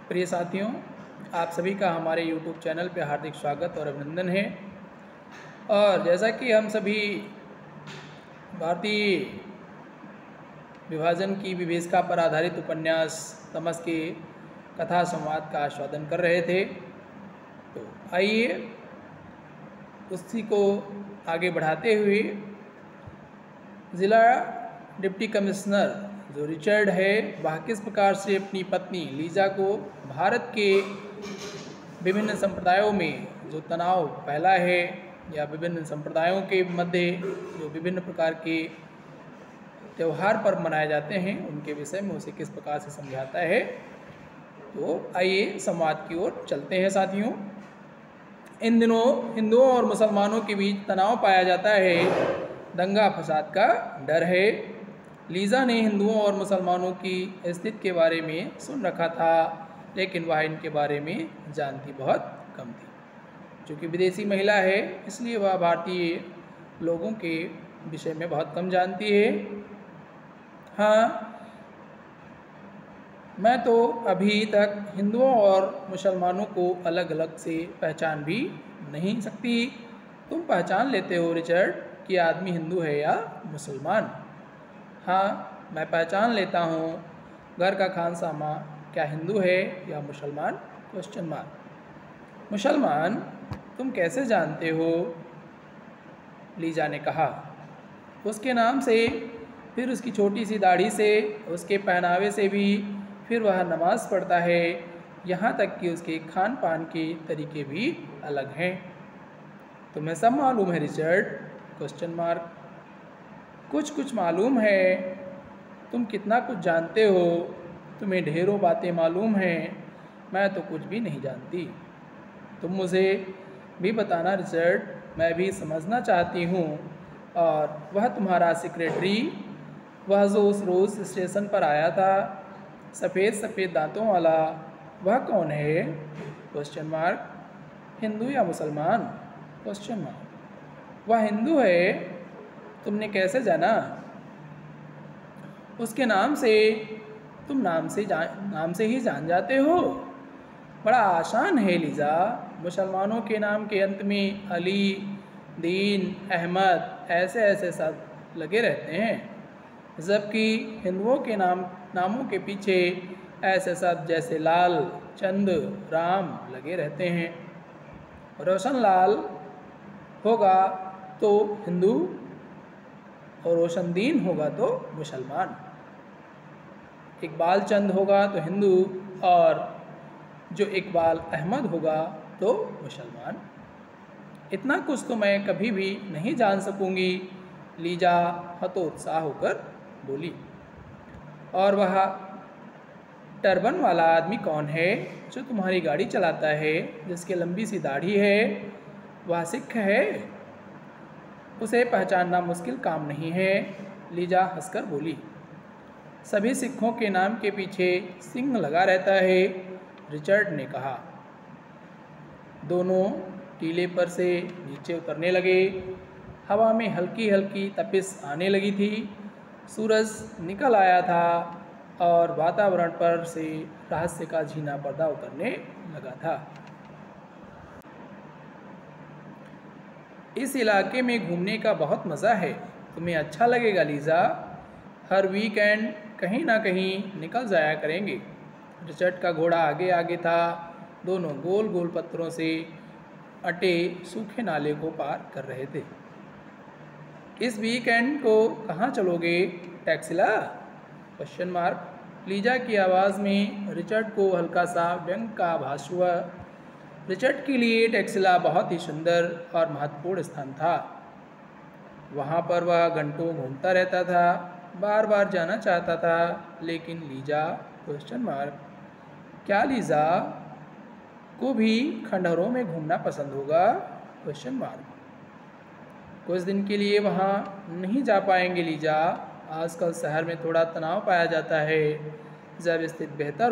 प्रिय साथियों, आप सभी का हमारे YouTube चैनल पे हार्दिक स्वागत और अभिनंदन है। और जैसा कि हम सभी भारतीय विभाजन की विभीषिका पर आधारित उपन्यास तमस के कथा संवाद का आस्वादन कर रहे थे, तो आइए उसी को आगे बढ़ाते हुए ज़िला डिप्टी कमिश्नर जो रिचर्ड है, वह किस प्रकार से अपनी पत्नी लीजा को भारत के विभिन्न संप्रदायों में जो तनाव फैला है या विभिन्न संप्रदायों के मध्य जो विभिन्न प्रकार के त्यौहार पर मनाए जाते हैं, उनके विषय में उसे किस प्रकार से समझाता है। तो आइए संवाद की ओर चलते हैं साथियों। इन दिनों हिंदुओं और मुसलमानों के बीच तनाव पाया जाता है, दंगा फसाद का डर है। लीजा ने हिंदुओं और मुसलमानों की स्थिति के बारे में सुन रखा था, लेकिन वह इनके बारे में जानती बहुत कम थी। चूँकि विदेशी महिला है, इसलिए वह भारतीय लोगों के विषय में बहुत कम जानती है। हाँ, मैं तो अभी तक हिंदुओं और मुसलमानों को अलग अलग से पहचान भी नहीं सकती। तुम पहचान लेते हो रिचर्ड कि आदमी हिंदू है या मुसलमान? हाँ, मैं पहचान लेता हूँ। घर का खानसामा क्या हिंदू है या मुसलमान? Question mark. मुसलमान? तुम कैसे जानते हो? लीजा ने कहा। उसके नाम से, फिर उसकी छोटी सी दाढ़ी से, उसके पहनावे से भी, फिर वह नमाज़ पढ़ता है, यहाँ तक कि उसके खान पान के तरीके भी अलग हैं। तुम्हें सब मालूम है रिचर्ड? Question mark. कुछ मालूम है। तुम कितना कुछ जानते हो। तुम्हें ढेरों बातें मालूम हैं, मैं तो कुछ भी नहीं जानती। तुम मुझे भी बताना रिचर्ड, मैं भी समझना चाहती हूँ। और वह तुम्हारा सेक्रेटरी, वह जो उस रोज़ स्टेशन पर आया था, सफ़ेद दांतों वाला, वह कौन है? Question mark. हिंदू या मुसलमान? Question mark. वह हिंदू है। तुमने कैसे जाना? उसके नाम से। तुम नाम से ही जान जाते हो? बड़ा आसान है लीजा। मुसलमानों के नाम के अंत में अली, दीन, अहमद ऐसे शब्द लगे रहते हैं, जबकि हिंदुओं के नामों के पीछे ऐसे शब्द जैसे लाल, चंद, राम लगे रहते हैं। रोशन लाल होगा तो हिंदू और रोशन दीन होगा तो मुसलमान। इकबाल चंद होगा तो हिंदू और जो इकबाल अहमद होगा तो मुसलमान। इतना कुछ तो मैं कभी भी नहीं जान सकूंगी, लीजा हतोत्साह होकर बोली। और वह टर्बन वाला आदमी कौन है जो तुम्हारी गाड़ी चलाता है, जिसके लंबी सी दाढ़ी है? वह सिख है। उसे पहचानना मुश्किल काम नहीं है, लीजा हंसकर बोली। सभी सिखों के नाम के पीछे सिंह लगा रहता है, रिचर्ड ने कहा। दोनों टीले पर से नीचे उतरने लगे। हवा में हल्की हल्की तपिश आने लगी थी। सूरज निकल आया था और वातावरण पर से रहस्य का झीना पर्दा उतरने लगा था। इस इलाके में घूमने का बहुत मज़ा है, तुम्हें अच्छा लगेगा लीजा। हर वीकेंड कहीं ना कहीं निकल जाया करेंगे। रिचर्ड का घोड़ा आगे आगे था। दोनों गोल गोल पत्थरों से अटे सूखे नाले को पार कर रहे थे। इस वीकेंड को कहाँ चलोगे टैक्सिला? Question mark. लीजा की आवाज़ में रिचर्ड को हल्का सा व्यंग का आभास हुआ। रिचर्ड के लिए टैक्सिला बहुत ही सुंदर और महत्वपूर्ण स्थान था। वहाँ पर वह घंटों घूमता रहता था, बार बार जाना चाहता था, लेकिन लीजा क्वेश्चन मार्क। क्या लीजा को भी खंडहरों में घूमना पसंद होगा? Question mark. कुछ दिन के लिए वहाँ नहीं जा पाएंगे लीजा। आजकल शहर में थोड़ा तनाव पाया जाता है। जब स्थिति बेहतर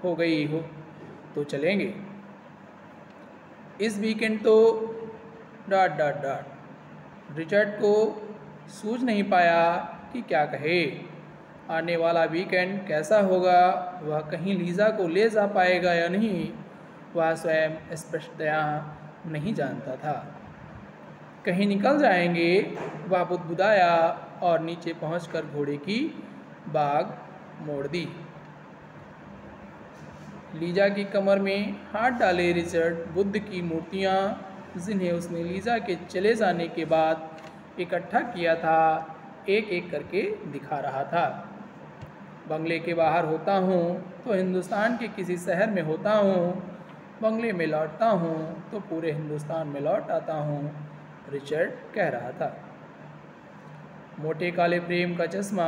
हो गई हो तो चलेंगे। इस वीकेंड तो ... रिचर्ड को सूझ नहीं पाया कि क्या कहे। आने वाला वीकेंड कैसा होगा, वह कहीं लीज़ा को ले जा पाएगा या नहीं, वह स्वयं स्पष्टतया नहीं जानता था। कहीं निकल जाएंगे, वह बुदबुदाया और नीचे पहुंचकर घोड़े की बाग मोड़ दी। लीजा की कमर में हाथ डाले रिचर्ड बुद्ध की मूर्तियां, जिन्हें उसने लीजा के चले जाने के बाद इकट्ठा किया था, एक एक करके दिखा रहा था। बंगले के बाहर होता हूँ तो हिंदुस्तान के किसी शहर में होता हूँ, बंगले में लौटता हूँ तो पूरे हिंदुस्तान में लौट आता हूँ, रिचर्ड कह रहा था। मोटे काले फ्रेम का चश्मा,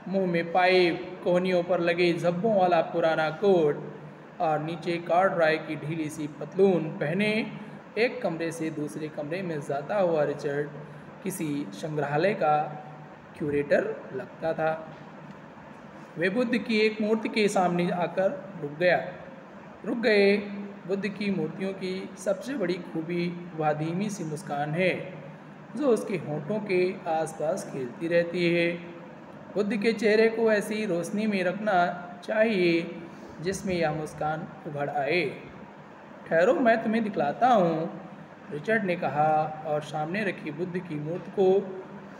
मुंह में पाइप, कोहनियों पर लगे झब्बों वाला पुराना कोट और नीचे कॉर्डराय की ढीली सी पतलून पहने एक कमरे से दूसरे कमरे में जाता हुआ रिचर्ड किसी संग्रहालय का क्यूरेटर लगता था। वे बुद्ध की एक मूर्ति के सामने आकर रुक गए। बुद्ध की मूर्तियों की सबसे बड़ी खूबी वह धीमी सी मुस्कान है जो उसके होठों के आसपास खेलती रहती है। बुद्ध के चेहरे को ऐसी रोशनी में रखना चाहिए जिसमें यह मुस्कान उभर आए। ठहरो, मैं तुम्हें दिखलाता हूँ, रिचर्ड ने कहा और सामने रखी बुद्ध की मूर्ति को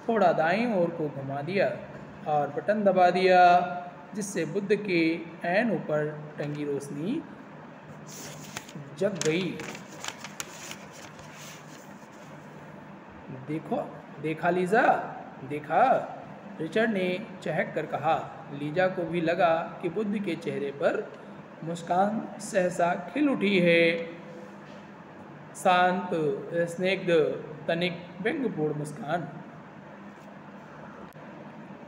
थोड़ा दाईं ओर को घुमा दिया और बटन दबा दिया, जिससे बुद्ध के ऐन ऊपर टंगी रोशनी जग गई। देखा लीजा, देखा, रिचर्ड ने चहक कर कहा। लीजा को भी लगा कि बुद्ध के चेहरे पर मुस्कान सहसा खिल उठी है। शांत, स्निग्ध, तनिक व्यंग्यपूर्ण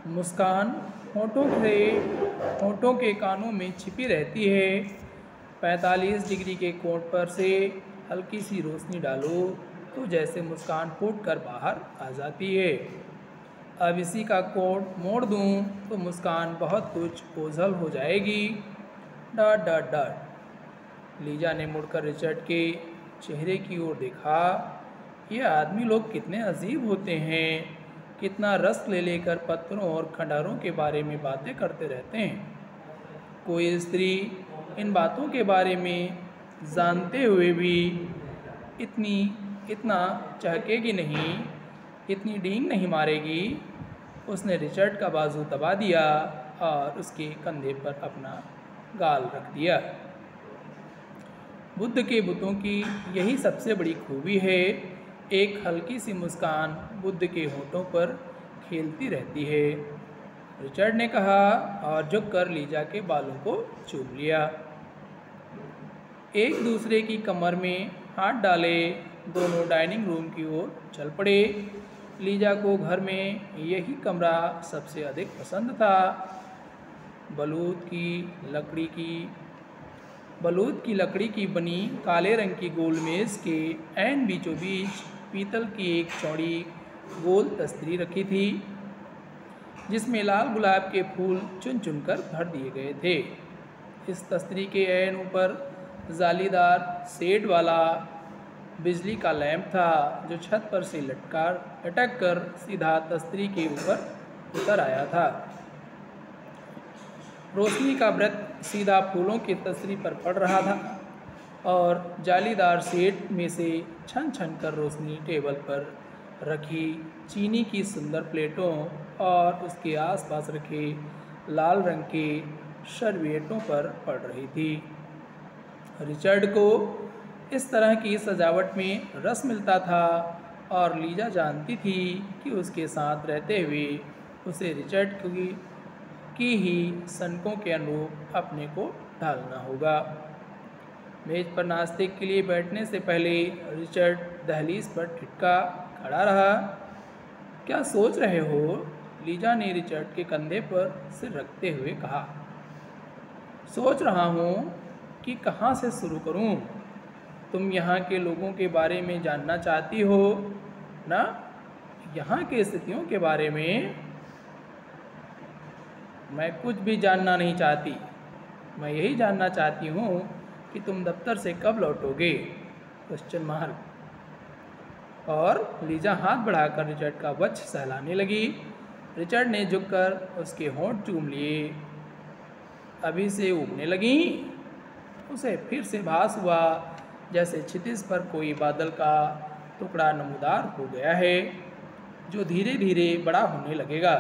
मुस्कान होठों के कानों में छिपी रहती है। 45 डिग्री के कोण पर से हल्की सी रोशनी डालो तो जैसे मुस्कान फूट कर बाहर आ जाती है। अब इसी का कोण मोड़ दूं तो मुस्कान बहुत कुछ ओझल हो जाएगी। ... लीजा ने मुड़कर रिचर्ड के चेहरे की ओर देखा। ये आदमी लोग कितने अजीब होते हैं, कितना रस ले लेकर पत्थरों और खंडहरों के बारे में बातें करते रहते हैं। कोई स्त्री इन बातों के बारे में जानते हुए भी इतना चहकेगी नहीं, इतनी डींग नहीं मारेगी। उसने रिचर्ड का बाजू दबा दिया और उसके कंधे पर अपना गाल रख दिया। बुद्ध के बुतों की यही सबसे बड़ी खूबी है, एक हल्की सी मुस्कान बुद्ध के होठों पर खेलती रहती है, रिचर्ड ने कहा और झुककर लीजा के बालों को चूम लिया। एक दूसरे की कमर में हाथ डाले दोनों डाइनिंग रूम की ओर चल पड़े। लीजा को घर में यही कमरा सबसे अधिक पसंद था। बलूत की लकड़ी की बनी काले रंग की गोल मेज के ऐन बीचों बीच पीतल की एक चौड़ी गोल तस्तरी रखी थी, जिसमें लाल गुलाब के फूल चुन चुनकर भर दिए गए थे। इस तस्तरी के ऐन ऊपर जालीदार सेट वाला बिजली का लैंप था, जो छत पर से लटक कर सीधा तस्तरी के ऊपर उतर आया था। रोशनी का वृत्त सीधा फूलों की तस्तरी पर पड़ रहा था और जालीदार सेट में से छन छन कर रोशनी टेबल पर रखी चीनी की सुंदर प्लेटों और उसके आसपास रखे लाल रंग के सर्विएटों पर पड़ रही थी। रिचर्ड को इस तरह की सजावट में रस मिलता था और लीजा जानती थी कि उसके साथ रहते हुए उसे रिचर्ड की ही सनकों के अनुरूप अपने को ढालना होगा। मेज पर नाश्ते के लिए बैठने से पहले रिचर्ड दहलीज पर ठिठका खड़ा रहा। क्या सोच रहे हो? लीजा ने रिचर्ड के कंधे पर सिर रखते हुए कहा। सोच रहा हूँ कि कहाँ से शुरू करूँ। तुम यहाँ के लोगों के बारे में जानना चाहती हो ना? यहाँ की स्थितियों के बारे में? मैं कुछ भी जानना नहीं चाहती। मैं यही जानना चाहती हूँ कि तुम दफ्तर से कब लौटोगे? Question mark. और लीजा हाथ बढ़ाकर रिचर्ड का वक्ष सहलाने लगी। रिचर्ड ने झुककर उसके होंठ चूम लिए। अभी से उगने लगी। उसे फिर से भास हुआ जैसे क्षितिज पर कोई बादल का टुकड़ा नमूदार हो गया है, जो धीरे धीरे बड़ा होने लगेगा,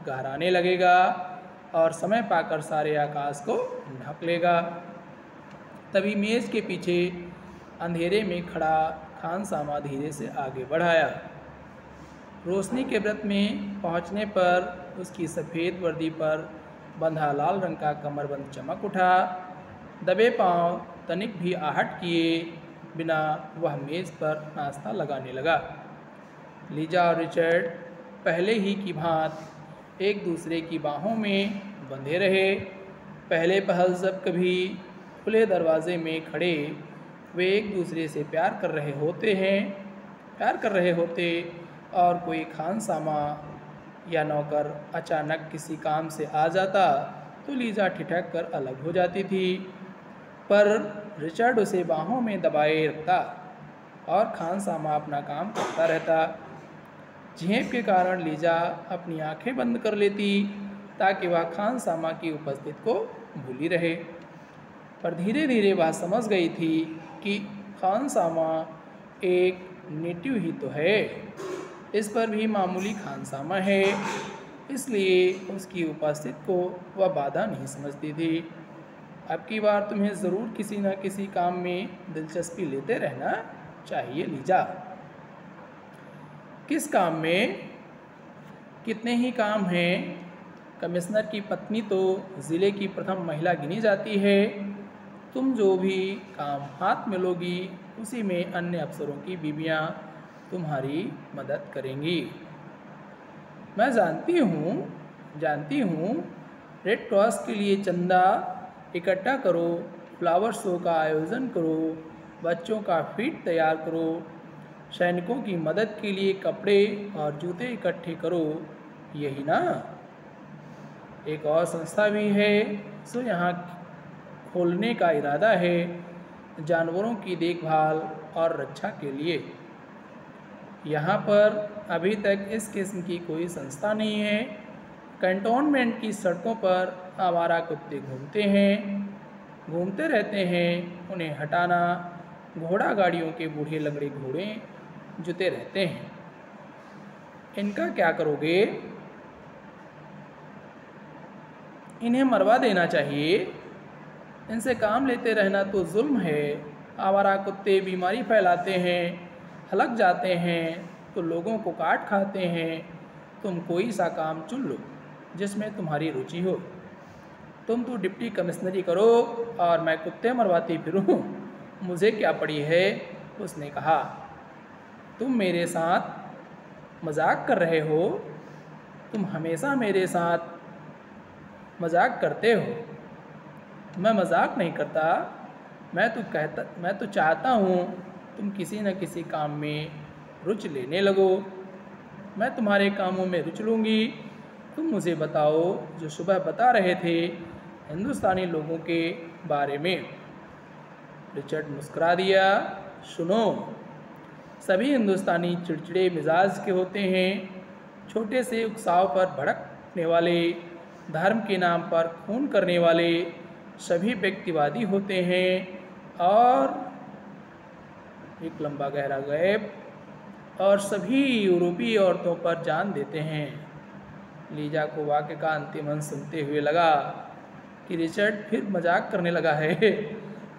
गहराने लगेगा और समय पाकर सारे आकाश को ढक लेगा। तभी मेज के पीछे अंधेरे में खड़ा खानसामा धीरे से आगे बढ़ाया। रोशनी के व्रत में पहुंचने पर उसकी सफ़ेद वर्दी पर बंधा लाल रंग का कमरबंद चमक उठा। दबे पांव तनिक भी आहट किए बिना वह मेज़ पर नाश्ता लगाने लगा। लीजा और रिचर्ड पहले ही की भांति एक दूसरे की बाहों में बंधे रहे। पहले पहल जब कभी खुले दरवाजे में खड़े वे एक दूसरे से प्यार कर रहे होते और कोई खानसामा या नौकर अचानक किसी काम से आ जाता तो लीजा ठिठक कर अलग हो जाती थी, पर रिचर्ड उसे बाहों में दबाए रखता और खानसामा अपना काम करता रहता। झेप के कारण लीजा अपनी आंखें बंद कर लेती ताकि वह खानसामा की उपस्थिति को भूली रहे, पर धीरे धीरे वह समझ गई थी कि खानसामा एक नेटिव ही तो है, इस पर भी मामूली खानसामा है, इसलिए उसकी उपस्थिति को वह बाधा नहीं समझती थी। अब की बार तुम्हें ज़रूर किसी न किसी काम में दिलचस्पी लेते रहना चाहिए लीजा। किस काम में? कितने ही काम हैं। कमिश्नर की पत्नी तो ज़िले की प्रथम महिला गिनी जाती है। तुम जो भी काम हाथ में लोगी उसी में अन्य अफसरों की बीवियां तुम्हारी मदद करेंगी। मैं जानती हूँ। रेड क्रॉस के लिए चंदा इकट्ठा करो, फ्लावर शो का आयोजन करो, बच्चों का फीड तैयार करो, सैनिकों की मदद के लिए कपड़े और जूते इकट्ठे करो, यही ना? एक और संस्था भी है सो यहाँ खोलने का इरादा है, जानवरों की देखभाल और रक्षा के लिए। यहाँ पर अभी तक इस किस्म की कोई संस्था नहीं है। कैंटोनमेंट की सड़कों पर आवारा कुत्ते घूमते रहते हैं, उन्हें हटाना घोड़ा गाड़ियों के बूढ़े लंगड़े घोड़े जुते रहते हैं। इनका क्या करोगे? इन्हें मरवा देना चाहिए। इनसे काम लेते रहना तो जुल्म है। आवारा कुत्ते बीमारी फैलाते हैं, हलक जाते हैं तो लोगों को काट खाते हैं। तुम कोई सा काम चुन लो जिसमें तुम्हारी रुचि हो। तुम तो डिप्टी कमिश्नरी करो और मैं कुत्ते मरवाती फिरूं, मुझे क्या पड़ी है? उसने कहा। तुम मेरे साथ मजाक कर रहे हो। तुम हमेशा मेरे साथ मजाक करते हो। मैं मजाक नहीं करता। मैं तो चाहता हूँ तुम किसी न किसी काम में रुचि लेने लगो। मैं तुम्हारे कामों में रुचि लूँगी। तुम मुझे बताओ जो सुबह बता रहे थे हिंदुस्तानी लोगों के बारे में। रिचर्ड मुस्कुरा दिया। सुनो, सभी हिंदुस्तानी चिड़चिड़े मिजाज के होते हैं, छोटे से उकसाव पर भड़कने वाले, धर्म के नाम पर खून करने वाले। सभी व्यक्तिवादी होते हैं और एक लंबा गहरा गैप, और सभी यूरोपीय औरतों पर जान देते हैं। लीजा को वाक्य का अंतिम अंश सुनते हुए लगा कि रिचर्ड फिर मजाक करने लगा है।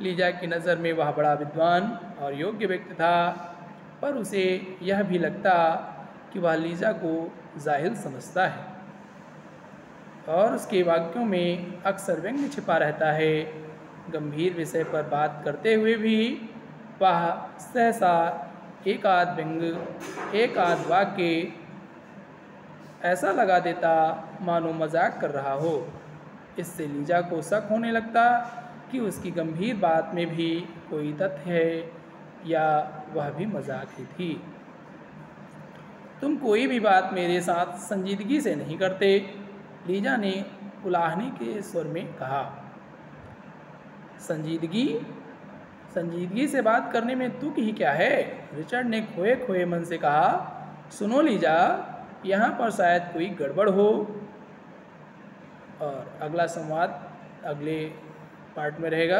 लीजा की नज़र में वह बड़ा विद्वान और योग्य व्यक्ति था, पर उसे यह भी लगता कि वह लीजा को जाहिल समझता है और उसके वाक्यों में अक्सर व्यंग्य छिपा रहता है। गंभीर विषय पर बात करते हुए भी वह सहसा एक आध व्यंग्य, एक आध वाक्य ऐसा लगा देता मानो मजाक कर रहा हो। इससे लीजा को शक होने लगता कि उसकी गंभीर बात में भी कोई तथ्य है या वह भी मजाक ही थी। तुम कोई भी बात मेरे साथ संजीदगी से नहीं करते, लीजा ने उलाहनी के स्वर में कहा। संजीदगी से बात करने में तुक ही क्या है? रिचर्ड ने खोए खोए मन से कहा। सुनो लीजा, यहाँ पर शायद कोई गड़बड़ हो। और अगला संवाद अगले पार्ट में रहेगा।